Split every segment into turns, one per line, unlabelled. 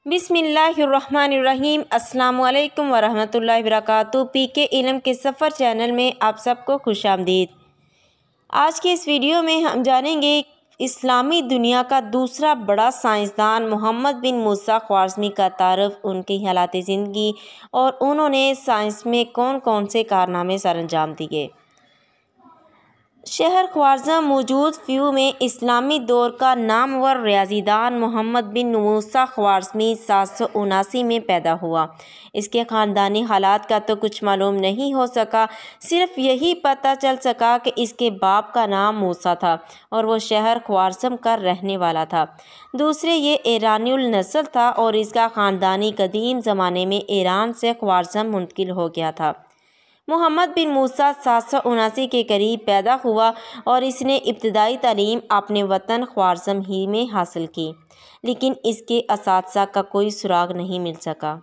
بسم اللہ الرحمن الرحیم۔ السلام علیکم ورحمۃ اللہ وبرکاتہ۔ پی کے علم کے سفر چینل میں آپ سب کو خوش آمدید۔ آج کے اس ویڈیو میں ہم جانیں گے اسلامی دنیا کا دوسرا بڑا سائنسدان محمد بن موسیٰ خوارزمی کا تعارف، ان کی حالات زندگی اور انہوں نے سائنس میں کون کون سے کارنامے سر انجام دیے۔ شہر خوارزم موجود فیو میں اسلامی دور کا نامور ریاضی دان محمد بن موسیٰ خوارزمی 779 میں پیدا ہوا۔ اس کے خاندانی حالات کا تو کچھ معلوم نہیں ہو سکا، صرف یہی پتہ چل سکا کہ اس کے باپ کا نام موسیٰ تھا اور وہ شہر خوارزم کا رہنے والا تھا۔ دوسرے یہ ایرانی النسل تھا اور اس کا خاندانی قدیم زمانے میں ایران سے خوارزم منتقل ہو گیا تھا۔ محمد بن موسیٰ 779 کے قریب پیدا ہوا اور اس نے ابتدائی تعلیم اپنے وطن خوارزم ہی میں حاصل کی، لیکن اس کے اساتذہ کا کوئی سراغ نہیں مل سکا۔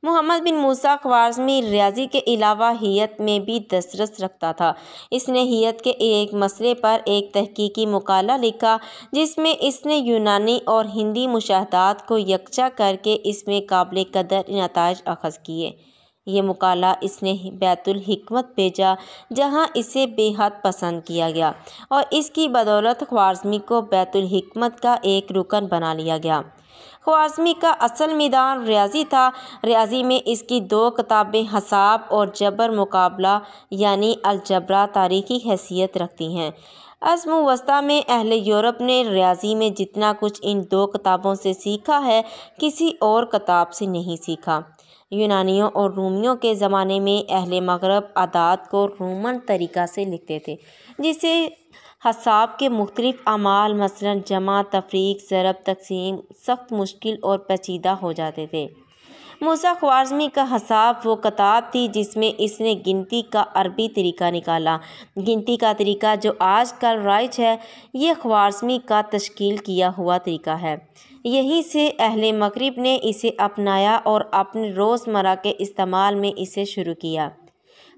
محمد بن موسیٰ خوارزمی ریاضی کے علاوہ حیات میں بھی دسترس رکھتا تھا۔ اس نے حیات کے ایک مسئلے پر ایک تحقیقی مقالہ لکھا جس میں اس نے یونانی اور ہندی مشاہدات کو یکجا کر کے اس میں قابل قدر نتائج اخذ کیے۔ یہ مقالہ اس نے بیت الحکمت بھیجا جہاں اسے بے حد پسند کیا گیا اور اس کی بدولت خوارزمی کو بیت الحکمت کا ایک رکن بنا لیا گیا۔ خوارزمی کا اصل میدان ریاضی تھا۔ ریاضی میں اس کی 2 کتابیں حساب اور جبر مقابلہ یعنی الجبرا تاریخی حیثیت رکھتی ہیں۔ عصر وسطیٰ میں اہل یورپ نے ریاضی میں جتنا کچھ ان 2 کتابوں سے سیکھا ہے کسی اور کتاب سے نہیں سیکھا۔ یونانیوں اور رومیوں کے زمانے میں اہل مغرب اعداد کو رومن طریقہ سے لکھتے تھے، جسے حساب کے مختلف اعمال مثلاً جمع، تفریق، ضرب، تقسیم سخت مشکل اور پیچیدہ ہو جاتے تھے۔ موسیٰ خوارزمی کا حساب وہ کتاب تھی جس میں اس نے گنتی کا عربی طریقہ نکالا۔ گنتی کا طریقہ جو آج کل رائج ہے، یہ خوارزمی کا تشکیل کیا ہوا طریقہ ہے۔ یہیں سے اہل مغرب نے اسے اپنایا اور اپنے روزمرہ کے استعمال میں اسے شروع کیا۔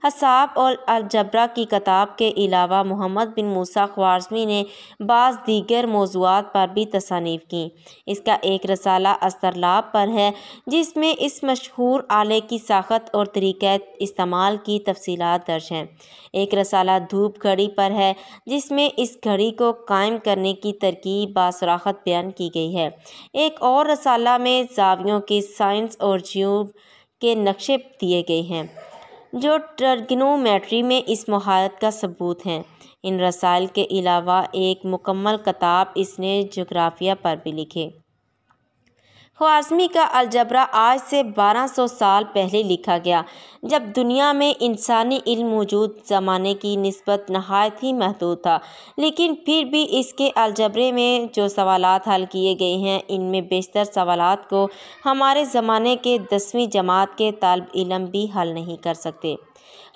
حساب اور الجبرا کی کتاب کے علاوہ محمد بن موسیٰ خوارزمی نے بعض دیگر موضوعات پر بھی تصانیف کیں۔ اس کا ایک رسالہ اسطرلاب پر ہے جس میں اس مشہور آلے کی ساخت اور طریقہ استعمال کی تفصیلات درج ہیں۔ ایک رسالہ دھوپ گھڑی پر ہے جس میں اس گھڑی کو قائم کرنے کی ترکیب باصراحت بیان کی گئی ہے۔ ایک اور رسالہ میں زاویوں کی سائنس اور جیوب کے نقشے دیے گئے ہیں جو ٹرگنومیٹری میں اس مہارت کا ثبوت ہیں۔ ان رسائل کے علاوہ ایک مکمل کتاب اس نے جغرافیہ پر بھی لکھی۔ خوارزمی کا الجبرا آج سے 1200 سال پہلے لکھا گیا جب دنیا میں انسانی علم موجود زمانے کی نسبت نہایت ہی محدود تھا، لیکن پھر بھی اس کے الجبرے میں جو سوالات حل کیے گئے ہیں ان میں بیشتر سوالات کو ہمارے زمانے کے 10ویں جماعت کے طالب علم بھی حل نہیں کر سکتے۔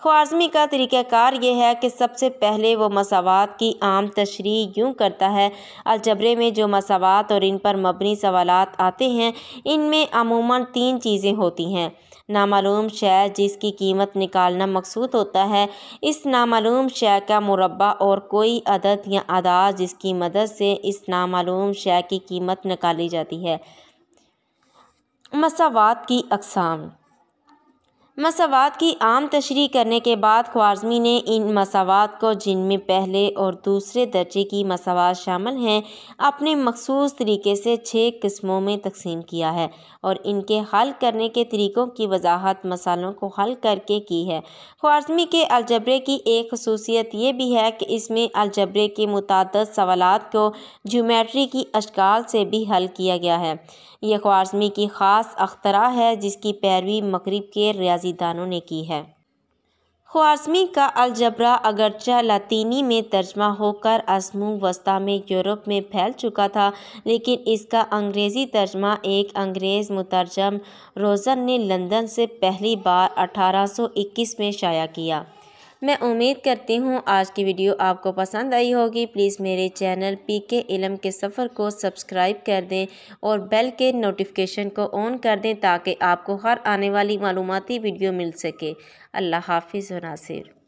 خوارزمی کا طریقہ کار یہ ہے کہ سب سے پہلے وہ مساوات کی عام تشریح یوں کرتا ہے۔ الجبرے میں جو مساوات اور ان پر مبنی سوالات آتے ہیں ان میں عموماً 3 چیزیں ہوتی ہیں: نامعلوم شے جس کی قیمت نکالنا مقصود ہوتا ہے، اس نامعلوم شے کا مربع، اور کوئی عدد یا اعداد جس کی مدد سے اس نامعلوم شے کی قیمت نکالی جاتی ہے۔ مساوات کی اقسام۔ مساوات کی عام تشریح کرنے کے بعد خوارزمی نے ان مساوات کو، جن میں پہلے اور دوسرے درجے کی مساوات شامل ہیں، اپنے مخصوص طریقے سے 6 قسموں میں تقسیم کیا ہے اور ان کے حل کرنے کے طریقوں کی وضاحت مسائلوں کو حل کر کے کی ہے۔ خوارزمی کے الجبرے کی ایک خصوصیت یہ بھی ہے کہ اس میں الجبرے کے متعدد سوالات کو جیومیٹری کی اشکال سے بھی حل کیا گیا ہے۔ یہ خوارزمی کی خاص اختراع ہے جس کی پیروی مغرب کے ریاضی دانوں نے کی ہے۔ خوارزمی کا الجبرا اگرچہ لاطینی میں ترجمہ ہو کر عصر وسطیٰ میں یورپ میں پھیل چکا تھا، لیکن اس کا انگریزی ترجمہ ایک انگریز مترجم روزن نے لندن سے پہلی بار 1821 میں شائع کیا۔ میں امید کرتی ہوں آج کی ویڈیو آپ کو پسند آئی ہوگی۔ پلیز میرے چینل پی کے علم کے سفر کو سبسکرائب کر دیں اور بیل کے نوٹیفیکیشن کو آن کر دیں تاکہ آپ کو ہر آنے والی معلوماتی ویڈیو مل سکے۔ اللہ حافظ و ناصر۔